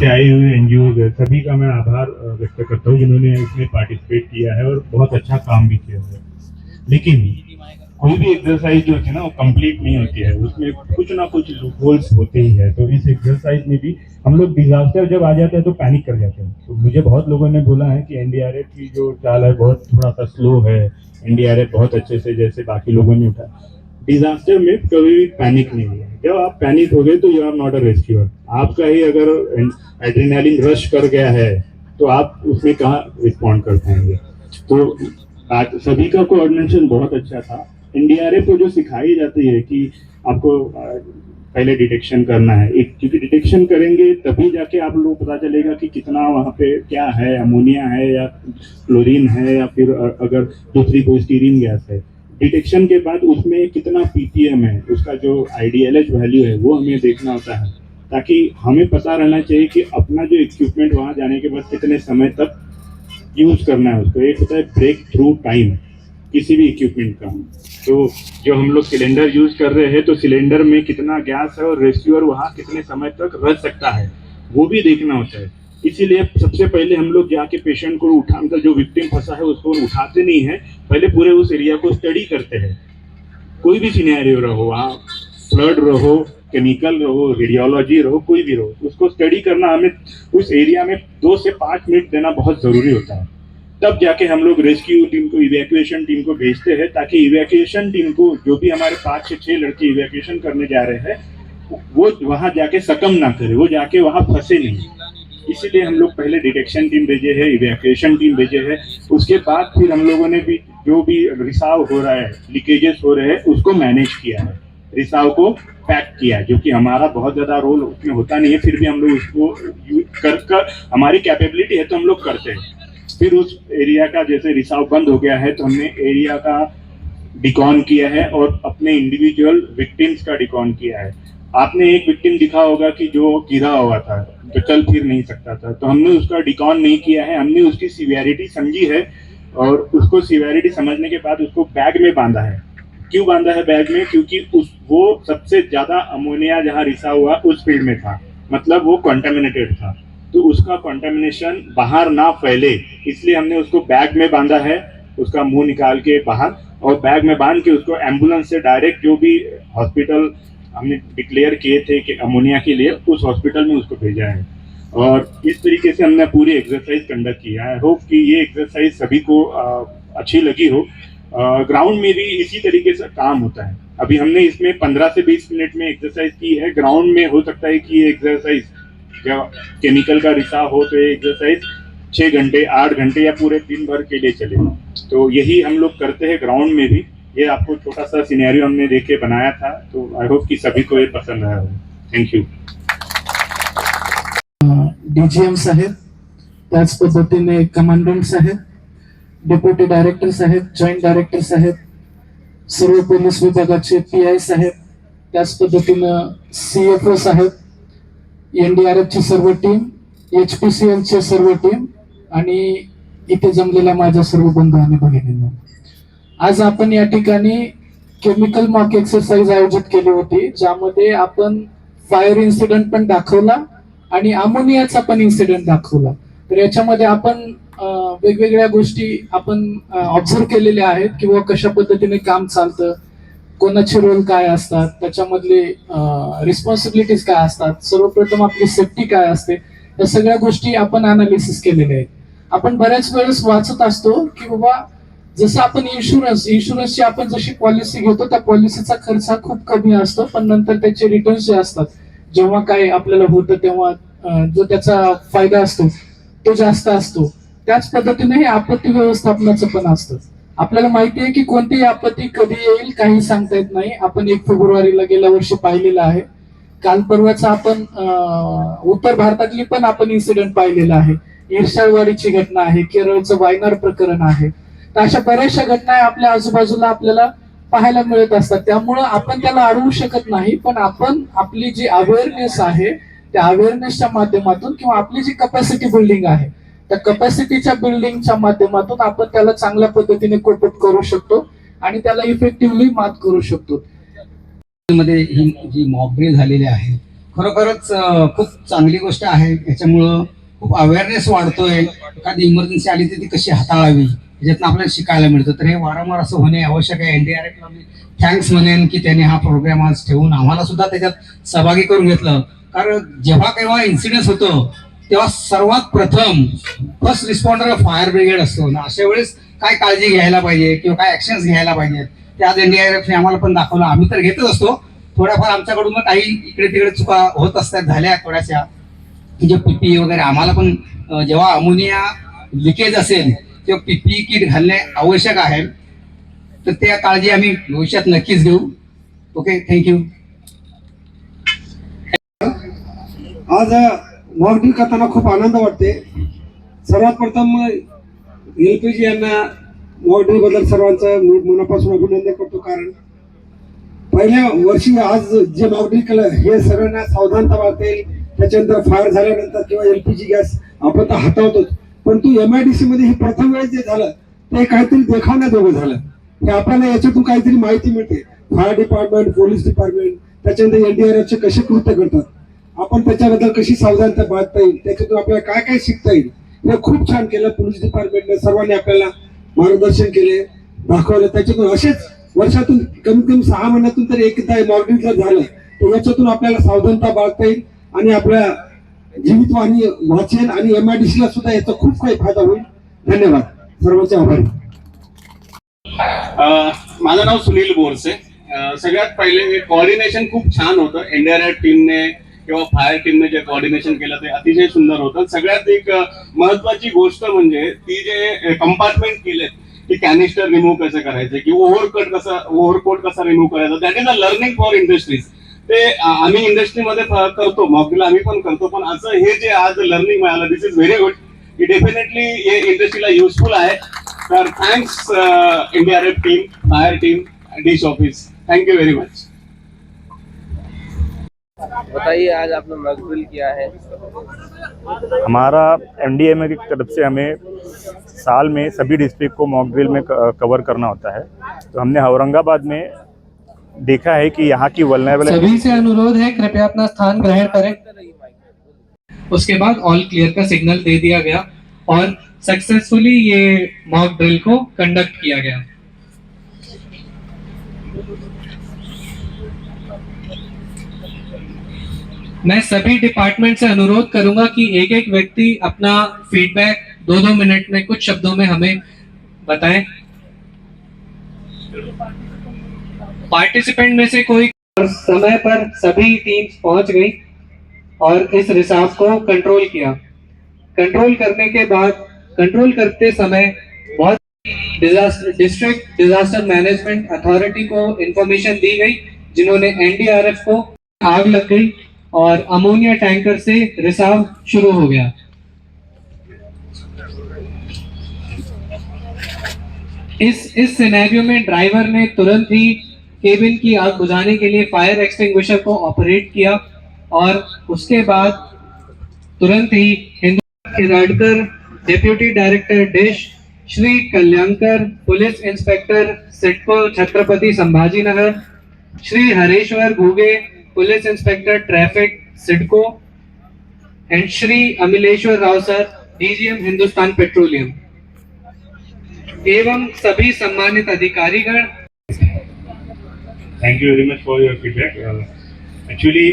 से आए हुए एनजीओ सभी का मैं आभार व्यक्त करता हूँ जिन्होंने इसमें पार्टिसिपेट किया है और बहुत अच्छा काम भी किया है। लेकिन कोई भी एक्सरसाइज जो है ना वो कंप्लीट नहीं होती है, उसमें कुछ ना कुछ लूपहोल्स होते ही है। तो इस एक्सरसाइज में भी हम लोग डिजास्टर जब आ जाते हैं तो पैनिक कर जाते हैं। तो मुझे बहुत लोगों ने बोला है कि एनडीआरएफ की जो चाल है बहुत थोड़ा सा स्लो है, एनडीआरएफ बहुत अच्छे से जैसे बाकी लोगों ने उठा। डिजास्टर में कभी भी पैनिक नहीं है। जब आप पैनिक हो गए तो you are not a rescuer. आपका ही अगर एड्रेनालिन रश कर गया है तो आप उसमें कहाँ रिस्पॉन्ड कर पाएंगे। तो आज सभी का कोऑर्डिनेशन बहुत अच्छा था। एनडीआरएफ को जो सिखाई जाती है कि आपको पहले डिटेक्शन करना है, एक क्योंकि डिटेक्शन करेंगे तभी जाके आप लोग पता चलेगा कि कितना वहाँ पे क्या है, अमोनिया है या क्लोरीन है या फिर अगर दूसरी कोई स्टीरिन गैस है। डिटेक्शन के बाद उसमें कितना पीपीएम है, उसका जो आईडीएलएच वैल्यू है वो हमें देखना होता है, ताकि हमें पता रहना चाहिए कि अपना जो इक्विपमेंट वहाँ जाने के बाद कितने समय तक यूज करना है उसको। एक होता है ब्रेक थ्रू टाइम किसी भी इक्विपमेंट का। तो जो हम लोग सिलेंडर यूज कर रहे हैं तो सिलेंडर में कितना गैस है और रेस्क्यूअर वहाँ कितने समय तक रह सकता है वो भी देखना होता है। इसीलिए सबसे पहले हम लोग जाके पेशेंट को उठाकर, जो विक्टिम फंसा है उसको उठाते नहीं है, पहले पूरे उस एरिया को स्टडी करते हैं। कोई भी सिनेरियो रहो, वहाँ फ्लड रहो, केमिकल रहो, रेडियोलॉजी रहो, कोई भी रहो, उसको स्टडी करना हमें उस एरिया में 2 से 5 मिनट देना बहुत जरूरी होता है। तब जाके हम लोग रेस्क्यू टीम को, इवैक्यूएशन टीम को भेजते हैं, ताकि इवैक्यूएशन टीम को, जो भी हमारे 5 से 6 लड़के इवैक्यूएशन करने जा रहे हैं, वो वहां जाके सकम ना करे, वो जाके वहां फंसे नहीं। इसीलिए हम लोग पहले डिटेक्शन टीम भेजे है, इवैक्यूएशन टीम भेजे है। उसके बाद फिर हम लोगों ने भी जो भी रिसाव हो रहा है, लीकेजेस हो रहे हैं, उसको मैनेज किया है, रिसाव को पैक किया, जो कि हमारा बहुत ज्यादा रोल उसमें होता नहीं है, फिर भी हम लोग उसको कर हमारी कैपेबिलिटी है तो हम लोग करते हैं। फिर उस एरिया का जैसे रिसाव बंद हो गया है तो हमने एरिया का डिकॉन किया है और अपने इंडिविजुअल विक्टिम्स का डिकॉन किया है। आपने एक विक्टिम दिखा होगा कि जो गिरा हुआ था, जो चल फिर नहीं सकता था, तो हमने उसका डिकॉन नहीं किया है, हमने उसकी सीवियरिटी समझी है और उसको सीवियरिटी समझने के बाद उसको बैग में बांधा है। क्यों बांधा है बैग में? क्योंकि वो सबसे ज्यादा अमोनिया जहाँ रिसा हुआ उस फील्ड में था, मतलब वो कंटामिनेटेड था, तो उसका कंटामिनेशन बाहर ना फैले, इसलिए हमने उसको बैग में बांधा है, उसका मुंह निकाल के बाहर, और बैग में बांध के उसको एम्बुलेंस से डायरेक्ट जो भी हॉस्पिटल हमने डिक्लेयर किए थे कि अमोनिया के लिए, उस हॉस्पिटल में उसको भेजा है। और इस तरीके से हमने पूरी एक्सरसाइज कंडक्ट किया है। होप कि ये एक्सरसाइज सभी को अच्छी लगी हो। ग्राउंड में भी इसी तरीके से काम होता है। अभी हमने इसमें 15 से 20 मिनट में एक्सरसाइज की है। ग्राउंड में हो सकता है कि ये एक्सरसाइज जब केमिकल का रिसाव हो तो ये एक्सरसाइज 6 घंटे 8 घंटे या पूरे दिन भर के लिए चले। तो यही हम लोग करते हैं ग्राउंड में भी। ये आपको छोटा सा सिनेरियो हमने देख के बनाया था, तो आई होप कि सभी को ये पसंद आया होगा। Thank you. डीजीएम साहेब, त्याच पद्धतीने कमांडंट साहेब, डेप्युटी डायरेक्टर साहेब, जॉईंट डायरेक्टर साहेब, सर्व पोलीस विभागाचे पीआय साहेब, त्याच पद्धतीनं सीएफओ साहेब, एनडीआरएफची सर्व टीम, एचपीसीएलची सर्व टीम आणि इथे जमलेल्या माझ्या सर्व बंधू आणि भगिनींना, आज आपण या ठिकाणी केमिकल मॉक एक्सरसाइज आयोजित केली होती, ज्यामध्ये आपण फायर इन्सिडेंट पण दाखवला आणि अमोनियाचा पण इन्सिडेंट दाखवला। तर याच्यामध्ये आपण वेगवेगळ्या गोष्टी आपण ऑब्झर्व केलेल्या आहेत किंवा कशा पद्धतीने काम चालतं, कोणाचे रोल काय असतात, त्याच्यामधले रिस्पॉन्सिबिलिटीज काय असतात, सर्वप्रथम आपली सेफ्टी काय असते, या सगळ्या गोष्टी आपण अनालिसिस केलेल्या आहेत। आपण बऱ्याच वेळेस वाचत असतो की बाबा जसं आपण इन्शुरन्सची आपण जशी पॉलिसी घेतो त्या पॉलिसीचा खर्च हा खूप कमी असतो, पण नंतर त्याचे रिटर्न्स जे असतात, जेव्हा काय आपल्याला होतं तेव्हा जो त्याचा फायदा असतो तो जास्त असतो। त्याच पद्धतीने हे आपत्ती व्यवस्थापनाचं पण असतं। आपल्याला माहिती आहे की कोणतीही आपत्ती कधी येईल काही सांगता येत नाही। आपण 1 फेब्रुवारीला गेल्या वर्षी पाहिलेलं आहे, काल परवाचा आपण उत्तर भारतातली पण आपण इन्सिडेंट पाहिलेला आहे, ईर्षाळवाडीची घटना आहे, केरळचं वायनाड प्रकरण आहे। तर अशा बऱ्याचशा घटना आपल्या आजूबाजूला आपल्याला पाहायला मिळत असतात। त्यामुळं आपण त्याला अडवू शकत नाही, पण आपण आपली जी अवेअरनेस आहे त्या अवेअरनेसच्या माध्यमातून किंवा आपली जी कॅपॅसिटी बिल्डिंग आहे त्या कॅपॅसिटीच्या बिल्डिंगच्या माध्यमातून आपण त्याला चांगल्या पद्धतीने कोप अप करू शकतो आणि त्याला इफेक्टिव्हली मात करू शकतो। मध्ये ही जी मॉक ड्रिल झालेली आहे खरोखरच खूप चांगली गोष्ट आहे. याच्यामुळं खूप अवेअरनेस वाढतोय. एखादी इमर्जन्सी आली तर ती कशी हाताळावी याच्यातनं आपल्याला शिकायला मिळतं. तर हे वारंवार असं होणे आवश्यक आहे. NDRFला मी थँक्स म्हणेन की त्यांनी हा प्रोग्राम आज ठेवून आम्हाला सुद्धा त्याच्यात सहभागी करून घेतलं. कारण जेव्हा केव्हा इन्सिडेंट होतो तेव्हा सर्वात प्रथम फर्स्ट रिस्पॉन्डर फायर ब्रिगेड असतो ना. अशा वेळेस काय काळजी घ्यायला पाहिजे किंवा काय ऍक्शन्स घ्यायला पाहिजेत ते आज NDRFने आम्हाला पण दाखवलं. आम्ही तर घेतच असतो. थोड्याफार आमच्याकडून काही इकडे तिकडे चुका होत असतात, झाल्या थोड्याशा, जे PPE वगैरे आम्हाला पण जेव्हा अमोनिया लिकेज असेल तेव्हा PPE किट घालणे आवश्यक आहे. तर त्या काळजी आम्ही भविष्यात नक्कीच घेऊ. Okay, thank you. आज मॉकड्रिल करताना खूप आनंद वाटते. सर्वात प्रथम LPG यांना मॉकड्रिल बद्दल सर्वांचं मनापासून अभिनंदन करतो. कारण पहिल्या वर्षी आज जे मॉकड्रिल केलं हे सगळ्यांना सावधानता वाटेल. त्याच्यानंतर फायर झाल्यानंतर किंवा LPG गॅस आपण तर हाताळतोच, परंतु MIDC मध्ये हे प्रथम वेळेस जे झालं ते काहीतरी देखावण्याजोगं झालं. हे आपल्याला याच्यातून काहीतरी माहिती मिळते. फायर डिपार्टमेंट, पोलीस डिपार्टमेंट, त्याच्यानंतर NDRFचे कसे कृत्य करतात, आपण त्याच्याबद्दल कशी सावधानता बाळगता येईल, त्याच्यातून आपल्याला काय काय शिकता येईल, हे खूप छान केलं. पोलीस डिपार्टमेंटने सर्वांनी आपल्याला मार्गदर्शन केले, दाखवलं. त्याच्यातून असेच वर्षातून कमीत कमी 6 महिन्यातून तरी एकदा मॉकड्रिल जर झालं तर याच्यातून आपल्याला सावधानता बाळगता येईल आणि आपल्या जीवितवाणी वाचेल आणि MIDC ला सुद्धा याचा खूप काही फायदा होईल. धन्यवाद, सर्वांचे आभारी. माझं नाव सुनील बोरसे. सगळ्यात पहिले हे कोऑर्डिनेशन खूप छान होतं. NDRF टीमने किंवा फायर टीमने जे कोऑर्डिनेशन केलं ते अतिशय सुंदर होतं. सगळ्यात एक महत्वाची गोष्ट म्हणजे ती जे कंपार्टमेंट केलेत, की कॅनिस्टर रिमूव्ह कसं करायचं, की ओव्हरकोट कसा रिमूव्ह करायचा, that is a learning for industries. ते आम्ही इंडस्ट्रीमध्ये करतो, मॉकड्रिल आम्ही पण करतो, पण असं हे जे आज लर्निंग मिळालं, दिस इज व्हेरी गुड. ही डेफिनेटली हे इंडस्ट्रीला युजफुल आहे. तर thanks NDRF team, fire team, DISH office, thank you very much. बताइए आज आपने मॉकड्रिल किया है. हमारा MDMA की तरफ से हमें साल में सभी डिस्ट्रिक्ट को मॉकड्रिल में कवर करना होता है. तो हमने औरंगाबाद में देखा है कि यहाँ की वल्नरेबल सभी से अनुरोध है कृपया अपना स्थान ग्रहण करें. उसके बाद ऑल क्लियर का सिग्नल दे दिया गया और सक्सेसफुली ये मॉक ड्रिल को कंडक्ट किया गया. मैं सभी डिपार्टमेंट से अनुरोध करूंगा कि एक एक व्यक्ति अपना फीडबैक 2-2 मिनट में कुछ शब्दों में हमें बताएं. पार्टिसिपेंट में से कोई समय पर सभी टीम्स पहुंच गई और इस रिसाव को कंट्रोल किया. कंट्रोल करने के बाद कंट्रोल करते समय बहुत डिस्ट्रिक्ट डिजास्टर मैनेजमेंट अथॉरिटी को इंफॉर्मेशन दी गई, जिन्होंने NDRF को आग लग गई और अमोनिया टैंकर से रिसाव शुरू हो गया. इस सिनेरियो में ड्राइवर ने तुरंत ही केबिन की आग बुझाने के लिए फायर एक्सटिंग्विशर को ऑपरेट किया और उसके बाद तुरंत ही हिंदू deputy director DISH, Shri Kalyankar police inspector CIDCO Chhatrapati Sambhajinagar, Shri Hareshwar Ghuge police inspector traffic CIDCO and Shri Amileshwar Rao sir DGM Hindustan Petroleum एवं सभी सम्मानित अधिकारीगण. Thank you very much for your feedback. Actually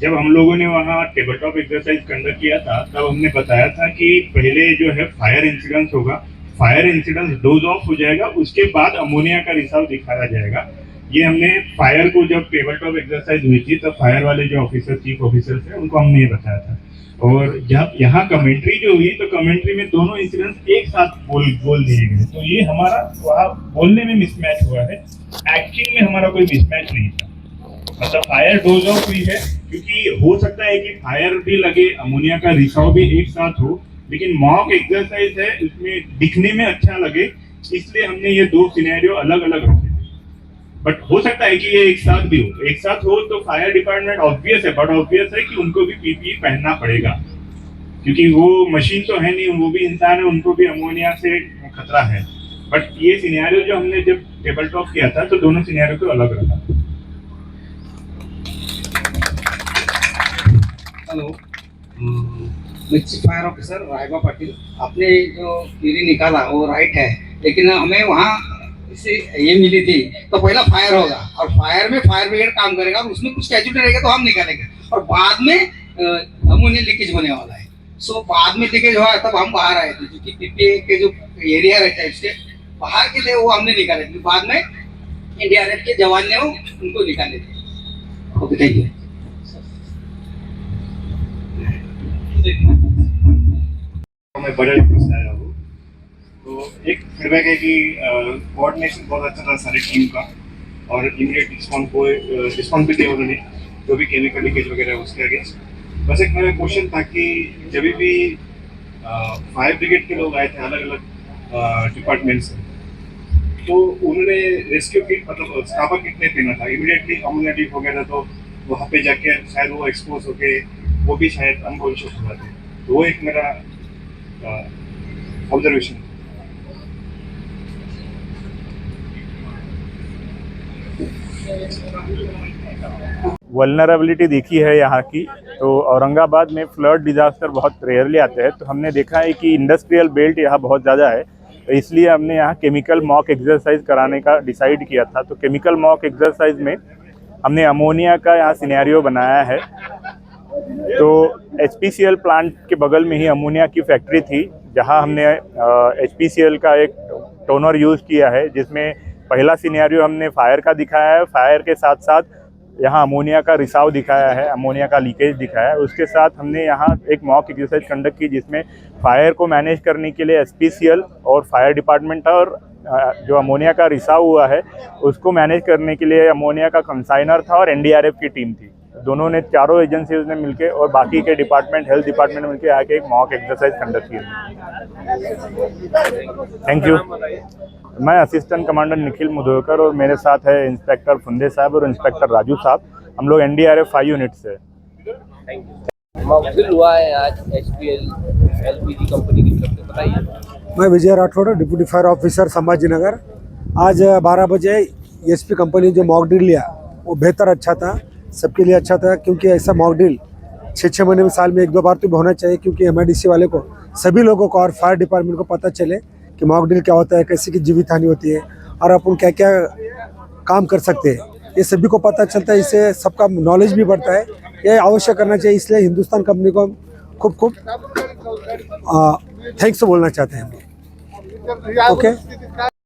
जब हम लोगों ने वहाँ टेबल टॉप एक्सरसाइज कंडक्ट किया था तब हमने बताया था कि पहले जो है फायर इंसिडेंस होगा, फायर इंसिडेंस डोज ऑफ हो जाएगा, उसके बाद अमोनिया का रिसाव दिखाया जाएगा. ये हमने फायर को जब टेबल टॉप एक्सरसाइज हुई थी तब फायर वाले जो ऑफिसर चीफ ऑफिसर्स हैं उनको हमने ये बताया था. और जब यहाँ कमेंट्री जो हुई तो कमेंट्री में दोनों इंसिडेंट्स एक साथ बोल दिए गए. तो ये हमारा वहाँ बोलने में मिसमैच हुआ है, एक्टिंग में हमारा कोई मिसमैच नहीं था. मतलब फायर डोज ऑफ हुई है क्योंकि हो सकता है कि फायर भी लगे, अमोनिया का रिसाव भी एक साथ हो, लेकिन मॉक एक्सरसाइज है, इसमें दिखने में अच्छा लगे, इसलिए हमने ये दो सिनेरियो अलग अलग रखे. बट हो सकता है कि ये एक साथ भी हो. एक साथ हो तो फायर डिपार्टमेंट ऑब्वियस है, बट ऑब्वियस है कि उनको भी PPE पहनना पड़ेगा, क्योंकि वो मशीन तो है नहीं, वो भी इंसान है, उनको भी अमोनिया से खतरा है. बट ये सिनेरियो जो हमने जब टेबल टॉप किया था तो दोनों सिनेरियो को अलग रखा. हेलो, मैं chief fire officer Raiba Patil. आपने जो क्वेरी निकाला वो राइट है, लेकिन हमें वहाँ इससे ये मिली थी तो पहला फायर होगा और फायर में फायर ब्रिगेड काम करेगा और उसमें कुछ कैजुअलिटी रहेगा तो हम निकालेंगे और बाद में अमोनिया लीकेज होने वाला है। सो बाद में लीकेज हुआ तब हम बाहर आए थे, क्योंकि पीपीए के जो एरिया रहता है उसके बाहर के थे वो हमने निकाले थे, बाद में एनडीआरएफ के जवान ने उनको निकाले थे। Okay, thank you. मैं बड़े से आया हूँ, तो एक फीडबैक है कि कोऑर्डिनेशन बहुत अच्छा था सारी टीम का और इमीडिएट रिस्पॉन्स भी दिया उन्होंने जो भी केमिकल लीकेज वगैरह है उसके अगेंस्ट। बस एक मेरा क्वेश्चन था कि जब भी फायर ब्रिगेड के लोग आए थे अलग अलग डिपार्टमेंट से, तो उन्होंने रेस्क्यू किट मतलब स्काफा किट नहीं देना था, इमीडिएटली अमोनिया लीक हो गया था तो वहाँ पे जाके शायद वो एक्सपोज होके वो भी शायद अनकॉन्शियस हो जाते। तो वो एक मेरा ऑब्जर्वेशन। वल्नरेबिलिटी देखी है यहाँ की, तो औरंगाबाद में फ्लड डिजास्टर बहुत रेयरली आते हैं, तो हमने देखा है कि इंडस्ट्रियल बेल्ट यहाँ बहुत ज़्यादा है, तो इसलिए हमने यहाँ केमिकल मॉक एक्सरसाइज कराने का डिसाइड किया था। तो केमिकल मॉक एक्सरसाइज में हमने अमोनिया का यहाँ सिनेरियो बनाया है। तो HPCL प्लांट के बगल में ही अमोनिया की फैक्ट्री थी, जहाँ हमने HPCL का एक टोनर यूज़ किया है, जिसमें पहला सिनेरियो हमने फायर का दिखाया है, फायर के साथ साथ यहाँ अमोनिया का रिसाव दिखाया है, अमोनिया का लीकेज दिखाया है। उसके साथ हमने यहाँ एक मॉक एक्सरसाइज कंडक्ट की, जिसमें फायर को मैनेज करने के लिए HPCL और फायर डिपार्टमेंट और जो अमोनिया का रिसाव हुआ है उसको मैनेज करने के लिए अमोनिया का कंसाइनर था और NDRF की टीम थी। दोनों ने, चारों एजेंसीज ने मिलके और बाकी के डिपार्टमेंट, हेल्थ डिपार्टमेंट ने मिलके आके एक मॉक एक्सरसाइज कंडक्ट की। Thank you. मैं असिस्टेंट कमांडर निखिल मुदोकर और मेरे साथ है इंस्पेक्टर फुंदे साहब और इंस्पेक्टर राजू साहब। हम लोग NDRF 5 यूनिट से। मॉक ड्रिल हुआ है आज HPL LPG कंपनी की तरफ से, बताइए। मैं Vijay Rathod, deputy fire officer Sambhaji Nagar. आज 12 बजे SP कंपनी जो मॉक ड्रिल लिया वो बेहतर अच्छा था, सबके लिए अच्छा था, क्योंकि ऐसा मॉक ड्रिल 6 महीने में, साल में 1-2 बार तो होना चाहिए, क्योंकि MIDC वाले को, सभी लोगों को और फायर डिपार्टमेंट को पता चले कि मॉक ड्रिल क्या होता है, कैसे की जीवित हानि होती है और अपन क्या क्या काम कर सकते हैं, ये सभी को पता चलता है। इससे सबका नॉलेज भी बढ़ता है, ये अवश्य करना चाहिए। इसलिए हिंदुस्तान कंपनी को हम खूब थैंक्स बोलना चाहते हैं हम। ओके।